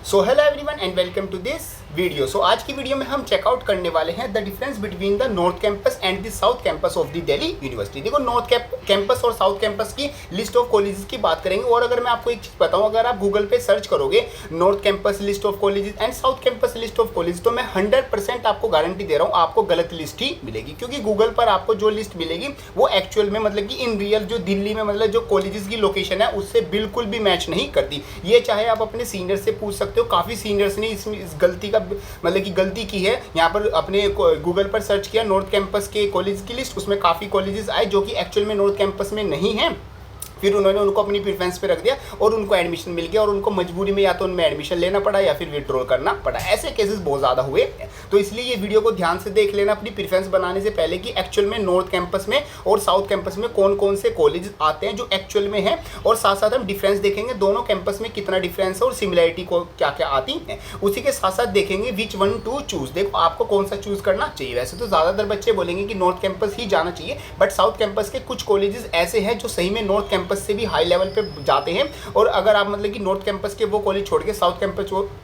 So hello everyone and welcome to this video. So आज की video में हम चेकआउट करने वाले हैं the difference between the north campus and the south campus of the Delhi University. देखो नॉर्थ कैंपस और साउथ कैंपस की लिस्ट ऑफ कॉलेजेस की बात करेंगे। और अगर मैं आपको एक चीज़ बताऊं, अगर आप गूगल पे सर्च करोगे north campus list of colleges and south campus list of college, तो मैं 100% आपको गारंटी दे रहा हूँ आपको गलत लिस्ट ही मिलेगी। क्योंकि गूगल पर आपको जो लिस्ट मिलेगी वो एक्चुअल में मतलब कि इन रियल जो दिल्ली में मतलब जो कॉलेजेस की लोकेशन है उससे बिल्कुल भी मैच नहीं करती। ये चाहे आप अपने सीनियर से पूछ सकते हो, काफ़ी सीनियर्स ने इसमें इस गलती का मतलब कि गलती की है। यहाँ पर अपने गूगल पर सर्च किया नॉर्थ कैंपस के कॉलेज की लिस्ट, उसमें काफ़ी कॉलेजेस आए जो कि एक्चुअल में नॉर्थ कैंपस में नहीं हैं। फिर उन्होंने उनको अपनी प्रेफरेंस पे रख दिया और उनको एडमिशन मिल गया और उनको मजबूरी में या तो उनमें एडमिशन लेना पड़ा या फिर विड्रॉल करना पड़ा। ऐसे केसेस बहुत ज़्यादा हुए। तो इसलिए ये वीडियो को ध्यान से देख लेना अपनी प्रेफरेंस बनाने से पहले कि एक्चुअल में नॉर्थ कैंपस में और साउथ कैंपस में कौन कौन से कॉलेज आते हैं जो एक्चुअल में हैं, और साथ साथ हम डिफरेंस देखेंगे दोनों कैंपस में कितना डिफरेंस है और सिमिलरिटी को क्या क्या आती है। उसी के साथ साथ देखेंगे विच वन टू चूज़। देखो आपको कौन सा चूज़ करना चाहिए। वैसे तो ज़्यादातर बच्चे बोलेंगे कि नॉर्थ कैंपस ही जाना चाहिए, बट साउथ कैंपस के कुछ कॉलेजेस ऐसे हैं जो सही में नॉर्थ कैंपस से भी हाई लेवल पे जाते हैं। और अगर आप मतलब कि नॉर्थ कैंपस के वो कॉलेज छोड़ के साउथ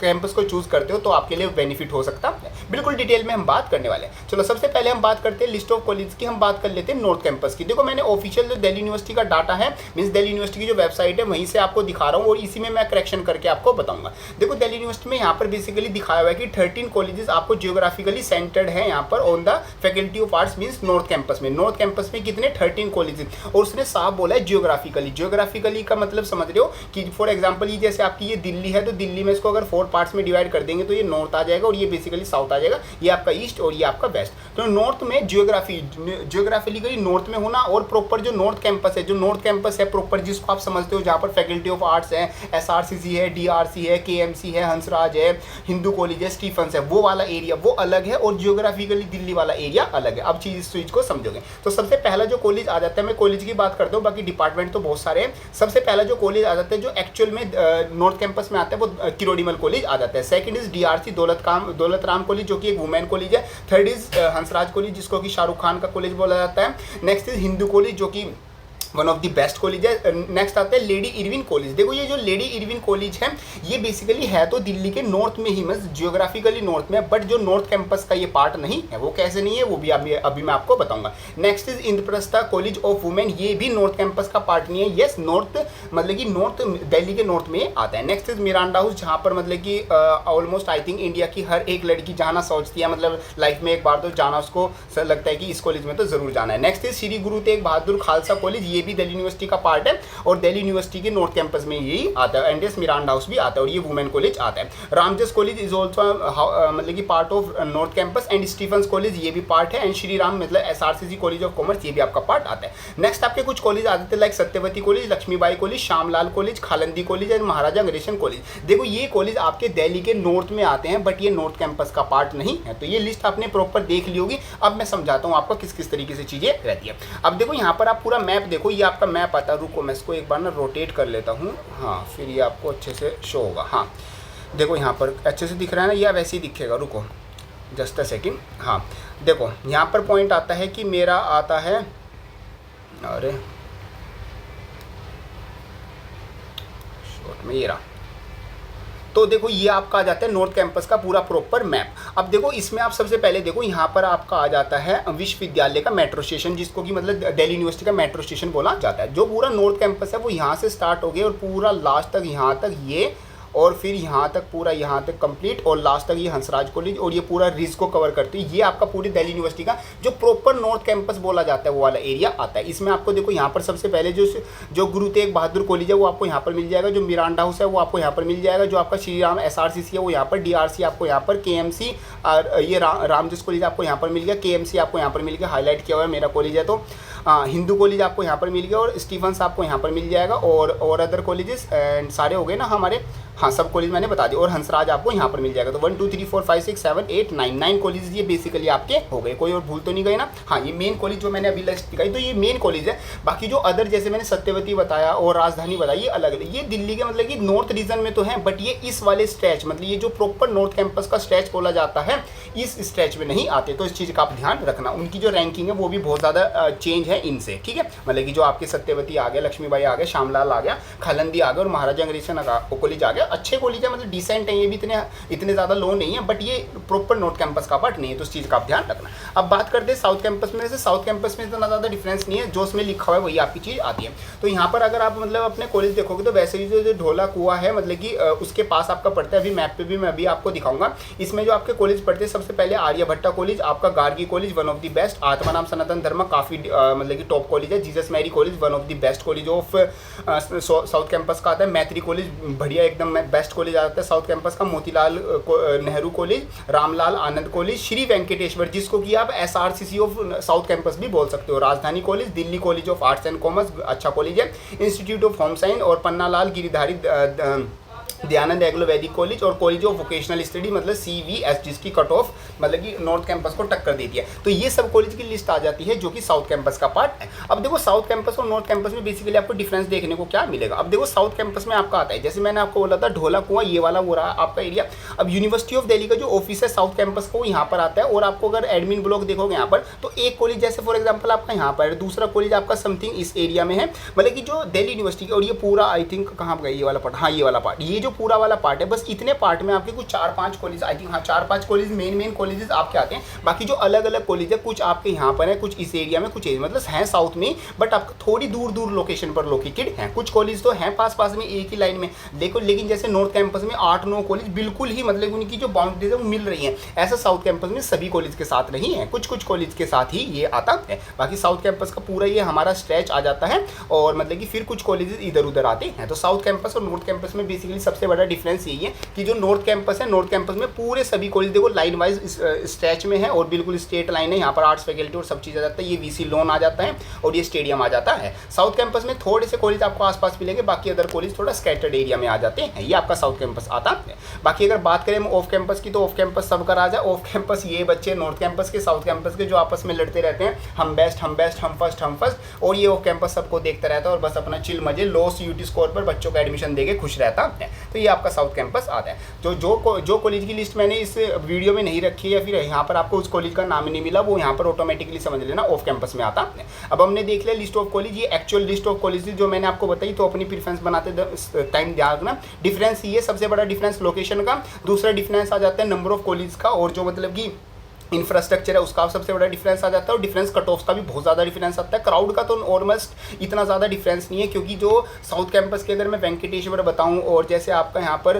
कैंपस को चूज करते हो तो आपके लिए बेनिफिट हो सकता है। बिल्कुल डिटेल में हम बात करने वाले हैं। चलो सबसे पहले हम बात करते हैं लिस्ट ऑफ कॉलेज की। हम बात कर लेते हैं नॉर्थ कैंपस की। देखो मैंने ऑफिशियल जो दिल्ली यूनिवर्सिटी का डाटा है, मींस दिल्ली यूनिवर्सिटी की जो वेबसाइट है वहीं से आपको दिखा रहा हूँ और इसी में मैं करेक्शन करके आपको बताऊंगा। देखो दिल्ली यूनिवर्सिटी में यहाँ पर बेसिकली दिखाया हुआ है कि 13 कॉलेजेस आपको जियोग्राफिकली सेंटर्ड है यहाँ पर on the faculty of arts, means north campus में। नॉर्थ कैंपस में कितने 13 कॉलेजेस, और उसने साफ बोला है जियोग्राफिकली का मतलब समझ रहे हो कि फॉर एग्जांपल ये जैसे आपकी ये दिल्ली है तो दिल्ली में इसको अगर 4 पार्ट्स में डिवाइड कर देंगे तो ये नॉर्थ आ जाएगा और ये बेसिकली साउथ आ जाएगा। ये आपका ईस्ट और ये आपका वेस्ट। तो नॉर्थ में जियोग्राफिकली नॉर्थ में होना, और प्रॉपर जो नॉर्थ कैंपस है प्रॉपर जिसको आप समझते हो जहाँ पर फैकल्टी ऑफ आर्ट्स है, SRCC है, DRC है, KMC है, हंसराज है, हिंदू कॉलेज है, स्टीफन्स है, वो वाला एरिया वो अलग है और जियोग्राफिकली दिल्ली वाला एरिया अलग है। अब चीज़ को समझोगे तो सबसे पहला जो कॉलेज आ जाता है, मैं कॉलेज की बात करता हूँ, बाकी डिपार्टमेंट तो बहुत सारे हैं। सबसे पहला जो कॉलेज आ जाता है जो एक्चुअल में नॉर्थ कैंपस में आता है वो किरोड़ीमल कॉलेज आ जाता है। Second is DRC Daulat Ram college जो कि एक वुमेन कॉलेज है। थर्ड इज हंसराज कॉलेज जिसको कि शाहरुख खान का कॉलेज बोला जाता है। नेक्स्ट इज हिंदू कॉलेज जो कि one of the best college है। नेक्स्ट आता है लेडी इरविन कॉलेज। देखो ये जो लेडी इरविन कॉलेज है ये बेसिकली है तो दिल्ली के नॉर्थ में ही, मतलब जियोग्राफिकली नॉर्थ में, बट जो नॉर्थ कैंपस का ये पार्ट नहीं है। वो कैसे नहीं है वो भी अभी मैं आपको बताऊंगा। Next is Indraprastha college of women, ये भी नॉर्थ कैंपस का पार्ट नहीं है। येस नॉर्थ मतलब कि नॉर्थ दिल्ली के नॉर्थ में आता है। नेक्स्ट इज मिरांडा हाउस जहाँ पर मतलब कि ऑलमोस्ट आई थिंक इंडिया की हर एक लड़की जाना सोचती है, मतलब लाइफ में एक बार तो जाना उसको लगता है कि इस कॉलेज में तो जरूर जाना है। Next is Shri Guru Tegh Bahadur Khalsa college, ये भी दिल्ली यूनिवर्सिटी का पार्ट है और दिल्ली यूनिवर्सिटी के नॉर्थ कैंपस में यही आता है। एंड मिरांडा हाउस भी आता है और ये वुमेन कॉलेज आता है। रामजस कॉलेज इज ऑल्सो मतलब कि part of North campus. And Stephens College ये भी पार्ट है। एंड श्री राम मतलब SRCC कॉलेज ऑफ कॉमर्स ये भी आपका पार्ट आता है। नेक्स्ट आपके कुछ कॉलेज आ जाते हैं like Satyawati college, Lakshmibai college, Shyamlal college, Kalindi college and Maharaja Agrasen college. देखो ये कॉलेज आपके दिल्ली के नॉर्थ में आते हैं बट ये नॉर्थ कैंपस का पार्ट नहीं है। तो ये लिस्ट आपने प्रॉपर देख ली होगी। अब मैं समझाता हूँ आपको किस किस तरीके से चीज़ें रहती है। अब देखो यहाँ पर आप पूरा मैप देखो, ये आपका मैप आता है। रुको मैं इसको एक बार ना रोटेट कर लेता हूँ, हाँ फिर ये आपको अच्छे से शो होगा। हाँ देखो यहाँ पर अच्छे से दिख रहा है ना, या वैसे ही दिखेगा। रुको जस्ट अ सेकेंड। हाँ देखो यहाँ पर पॉइंट आता है कि मेरा आता है, अरे शॉर्ट में ये रहा। तो देखो ये आपका आ जाता है नॉर्थ कैंपस का पूरा प्रॉपर मैप। अब देखो इसमें आप सबसे पहले देखो यहाँ पर आपका आ जाता है विश्वविद्यालय का मेट्रो स्टेशन, जिसको कि मतलब दिल्ली यूनिवर्सिटी का मेट्रो स्टेशन बोला जाता है। जो पूरा नॉर्थ कैंपस है वो यहाँ से स्टार्ट हो गया और पूरा लास्ट तक यहाँ तक ये, और फिर यहाँ तक पूरा यहाँ तक कंप्लीट, और लास्ट तक ये हंसराज कॉलेज, और ये पूरा रिज को कवर करती है। ये आपका पूरी दिल्ली यूनिवर्सिटी का जो प्रॉपर नॉर्थ कैंपस बोला जाता है वो वाला एरिया आता है। इसमें आपको देखो यहाँ पर सबसे पहले जो गुरु तेग बहादुर कॉलेज है वो आपको यहाँ पर मिल जाएगा। जो मिरांडा हाउस है वो आपको यहाँ पर मिल जाएगा। जो आपका श्री राम SRCC है वो यहाँ पर, DRC आपको यहाँ पर, KMC और ये रामजस कॉलेज आपको यहाँ पर मिल गया, KMC आपको यहाँ पर मिल गया, हाईलाइट किया हुआ है मेरा कॉलेज है। तो हिंदू कॉलेज आपको यहाँ पर मिल गया और स्टीफन्स आपको यहाँ पर मिल जाएगा, और अदर कॉलेजेस एंड सारे हो गए ना हमारे। हाँ सब कॉलेज मैंने बता दिया, और हंसराज आपको यहाँ पर मिल जाएगा। तो 1 2 3 4 5 6 7 8 9 कॉलेज ये बेसिकली आपके हो गए। कोई और भूल तो नहीं गए ना। हाँ ये मेन कॉलेज जो मैंने अभी लिस्ट दिखाई तो ये मेन कॉलेज है। बाकी जो अदर जैसे मैंने सत्यवती बताया और राजधानी बताई ये अलग अलग, ये दिल्ली के मतलब कि नॉर्थ रीजन में तो है, बट ये इस वाले स्ट्रेच मतलब ये जो प्रॉपर नॉर्थ कैंपस का स्ट्रेच बोला जाता है इस स्ट्रेच में नहीं आते। तो इस चीज़ का आप ध्यान रखना। उनकी जो रैंकिंग है वो भी बहुत ज़्यादा चेंज है है इनसे, ठीक है। मतलब कि जो आपके सत्यवती आ गया, लक्ष्मीबाई आ गया, श्यामलाल आ गया, खालंदी आ गया और महाराजा अंग्रेजन कॉलेज आ गया। अच्छे कॉलेज है, मतलब डिसेंट है, ये भी इतने ज़्यादा लो नहीं है, बट ये प्रॉपर नॉर्थ कैंपस का पार्ट नहीं है, तो उस चीज़ का आप ध्यान रखना। अब बात करते हैं साउथ कैंपस में। साउथ कैंपस में इतना ज़्यादा डिफरेंस नहीं है, जो उसमें लिखा हुआ है वही आपकी चीज़ आती है। तो यहाँ पर अगर आप मतलब अपने कॉलेज देखोगे तो वैसे ही जो ढोला कुआं है, मतलब कि उसके पास आपका पड़ता है। अभी मैप पे भी मैं अभी आपको दिखाऊंगा। इसमें जो आपके कॉलेज पढ़ते हैं, सबसे पहले आर्यभट्टा कॉलेज, आपका Gargi college one of the best, Atmaram Sanatan Dharma काफ़ी मतलब कि टॉप कॉलेज है, Jesus Mary college one of the best college of south campus का आता है, मैत्री कॉलेज बढ़िया एकदम बेस्ट कॉलेज आता है साउथ कैंपस का, मोतीलाल नेहरू कॉलेज, रामलाल आनंद कॉलेज, श्री वेंकटेश्वर, जिसको कि आप SRCC ऑफ साउथ कैंपस भी बोल सकते हो, राजधानी college, Delhi college of arts and commerce अच्छा कॉलेज है, इंस्टीट्यूट ऑफ होम साइंस और पन्नालाल गिरिधारी दयानंद एग्लो वैदिक कॉलेज और कॉलेज ऑफ वोकेशनल स्टडी मतलब CVS, जिसकी कट ऑफ मतलब कि नॉर्थ कैंपस को टक्कर देती है। तो ये सब कॉलेज की लिस्ट आ जाती है जो कि साउथ कैंपस का पार्ट है। अब देखो साउथ कैंपस और नॉर्थ कैंपस में बेसिकली आपको डिफरेंस देखने को क्या मिलेगा। अब देखो साउथ कैंपस में आपका आता है, जैसे मैंने आपको बोला था ढोला कुआं, ये वाला वो रहा आपका एरिया। अब यूनिवर्सिटी ऑफ दिल्ली का जो ऑफिस है साउथ कैंपस को यहाँ पर आता है, और आपको अगर एडमिन ब्लॉक देखोगे यहाँ पर, तो एक कॉलेज जैसे फॉर एग्जाम्पल आपका यहाँ पर है, दूसरा कॉलेज आपका समथिंग इस एरिया में है, मतलब कि जो दिल्ली यूनिवर्सिटी का। और ये पूरा आई थिंक कहाँ पर ये वाला पार्ट, हाँ ये वाला पार्ट, ये जो पूरा वाला पार्ट है, बस इतने पार्ट में आपके कुछ 4-5 कॉलेज आई थिंक, हाँ 4-5 कॉलेज मेन कॉलेजेस आपके आते हैं। बाकी जो अलग अलग कॉलेज है, कुछ आपके यहाँ पर है, कुछ इस एरिया में, कुछ मतलब हैं साउथ में, बट आपको थोड़ी दूर लोकेशन पर लोकेटेड हैं। कुछ कॉलेज तो हैं पास में एक ही लाइन में, लेकिन जैसे नॉर्थ कैंपस में 8-9 कॉलेज बिल्कुल ही मतलब उनकी जो बाउंड्रीज है वो मिल रही है। ऐसा साउथ कैंपस में सभी कॉलेज के साथ नहीं है, कुछ कॉलेज के साथ ही ये आता है। बाकी साउथ कैंपस का पूरा ये हमारा स्ट्रेच आ जाता है, और मतलब कि फिर कुछ कॉलेजेस इधर उधर आते हैं। तो साउथ कैंपस और नॉर्थ कैंपस में बेसिकली सबसे बड़ा डिफरेंस यही है कि जो नॉर्थ कैंपस है, नॉर्थ कैंपस में पूरे सभी कॉलेज देखो लाइन वाइज स्ट्रेच में है, और बिल्कुल स्ट्रेट लाइन है। यहाँ पर आर्ट्स फैकल्टी और सब चीज़ आ जाता है, ये VC लोन आ जाता है और ये स्टेडियम आ जाता है। साउथ कैंपस में थोड़े से कॉलेज आपको आसपास मिलेंगे, बाकी अदर कॉलेज थोड़ा स्कैटर्ड एरिया में आ जाते हैं। ये आपका साउथ कैंपस आता है। बाकी अगर बात करें ऑफ कैंपस की, तो ऑफ कैंपस सबका राजा। ऑफ कैंपस ये बच्चे नॉर्थ कैंपस के, साउथ कैंपस के जो आपस में लड़ते रहते हैं, हम बेस्ट, हम फर्स्ट, और ये ऑफ कैंपस सबको देखता रहता है और बस अपना चिल मजे लो CUT स्कोर पर बच्चों का एडमिशन देके खुश रहता है। तो ये आपका साउथ कैंपस आता है। तो जो कॉलेज की लिस्ट मैंने इस वीडियो में नहीं रखी है, या फिर यहाँ पर आपको उस कॉलेज का नाम ही नहीं मिला, वो यहाँ पर ऑटोमेटिकली समझ लेना ऑफ कैंपस में आता है। अब हमने देख लिया लिस्ट ऑफ कॉलेज, ये एक्चुअल लिस्ट ऑफ कॉलेज जो मैंने आपको बताई, तो अपनी प्रेफरेंस बनाते टाइम ध्यान रखना। डिफरेंस ये सबसे बड़ा डिफरेंस लोकेशन का, दूसरा डिफरेंस आ जाता है नंबर ऑफ कॉलेज का, और जो मतलब कि इंफ्रास्ट्रक्चर है उसका सबसे बड़ा डिफरेंस आ जाता है, और डिफरेंस कट ऑफ का भी बहुत ज़्यादा डिफरेंस आता है। क्राउड का तो ऑलमोस्ट इतना ज़्यादा डिफरेंस नहीं है, क्योंकि जो साउथ कैंपस के अगर मैं वेंकटेश्वर बताऊं, और जैसे आपका यहाँ पर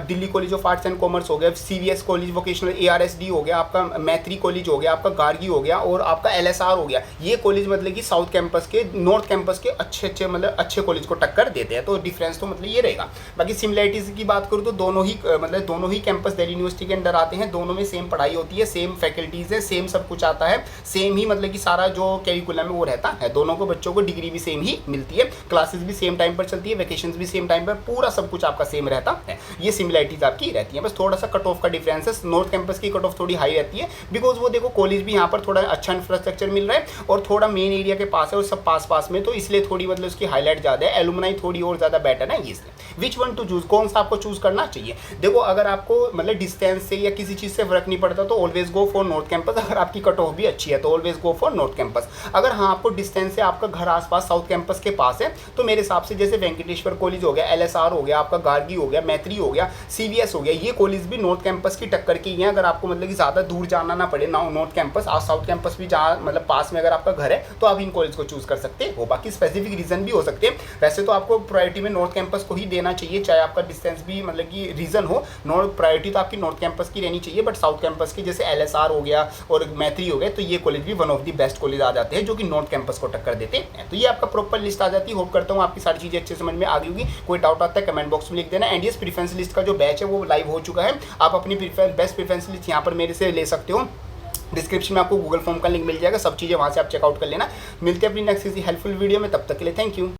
Delhi college of arts and commerce हो गया, CVS कॉलेज वोकेशनल, ARSD हो गया, आपका मैत्री कॉलेज हो गया, आपका गार्गी हो गया, और आपका LSR हो गया, ये कॉलेज मतलब कि साउथ कैंपस के, नॉर्थ कैंपस के अच्छे मतलब अच्छे कॉलेज को टक्कर देते हैं। तो डिफरेंस तो मतलब ये रहेगा। बाकी सिमिलरिटीज़ की बात करूँ तो दोनों ही कैंपस दिल्ली यूनिवर्सिटी के अंदर आते हैं, दोनों में सेम पढ़ाई होती है, सेम फैकल्टीज़ है, सेम सब कुछ आता है, सेम ही मतलब कि सारा जो कैरिकुलम है वो रहता है। दोनों को बच्चों को डिग्री भी सेम ही मिलती है, क्लासेस भी सेम टाइम पर चलती है, वैकेशंस भी सेम टाइम पर, पूरा सब कुछ आपका सेम रहता है। ये सिमिलरिटीज आपकी रहती है, बस थोड़ा सा कट ऑफ का डिफरेंस है। नॉर्थ कैंपस की कट ऑफ थोड़ी हाई रहती है, बिकॉज वो देखो कॉलेज भी यहाँ पर थोड़ा अच्छा इंफ्रास्ट्रक्चर मिल रहा है, और थोड़ा मेन एरिया के पास है, और सब पास में, तो इसलिए थोड़ी मतलब उसकी हाईलाइट ज़्यादा है, एलुमनाई थोड़ी और ज़्यादा बेटर है। इसलिए विच वन टू चूज, कौन सा आपको चूज करना चाहिए। देखो अगर आपको मतलब डिस्टेंस से या किसी चीज़ से फर्क नहीं पड़ता तो always go for north campus. अगर आपकी कट ऑफ भी अच्छी है तो always go for north campus. अगर हाँ आपको डिस्टेंस से आपका घर आसपास साउथ कैंपस के पास है, तो मेरे हिसाब से जैसे वेंकटेश्वर कॉलेज हो गया, LSR हो गया, आपका गार्गी हो गया, मैत्री हो गया, CVS हो गया, ये कॉलेज भी नॉर्थ कैंपस की टक्कर की हैं। अगर आपको मतलब कि ज़्यादा दूर जाना ना पड़े ना, नॉर्थ कैंपस और साउथ कैंपस भी जहाँ मतलब पास में अगर आपका घर है, तो आप इन कॉलेज को चूज कर सकते हो। बाकी स्पेसिफिक रीजन भी हो सकते हैं, वैसे तो आपको प्रायोरिटी में नॉर्थ कैंपस को ही देना चाहिए, चाहे आपका डिस्टेंस भी मतलब कि रीजन हो। प्रायोरिटी तो आपकी नॉर्थ कैंपस की रहनी चाहिए, बट साउथ कैंपस की जैसे LSR हो गया और मैत्री हो गया, तो ये कॉलेज भी one of the best college आ जाते हैं जो कि नॉर्थ कैंपस को टक्कर देते हैं। तो ये आपका प्रॉपर लिस्ट आ जाती है। होप करता हूँ आपकी सारी चीज़ें अच्छे समझ में आ गई होगी। कोई डाउट आता है कमेंट बॉक्स में लिख देना। एंड ये प्रेफरेंस लिस्ट का जो बैच है वो लाइव हो चुका है, आप अपनी बेस्ट प्रेफरेंस लिस्ट यहाँ पर मेरे से ले सकते हो। डिस्क्रिप्शन में आपको गूगल फॉर्म का लिंक मिल जाएगा, सब चीज़ें वहाँ से आप चेकआउट कर लेना। मिलते हैं अपनी नेक्स्ट किसी हेल्पफुल वीडियो में, तब तक के लिए थैंक यू।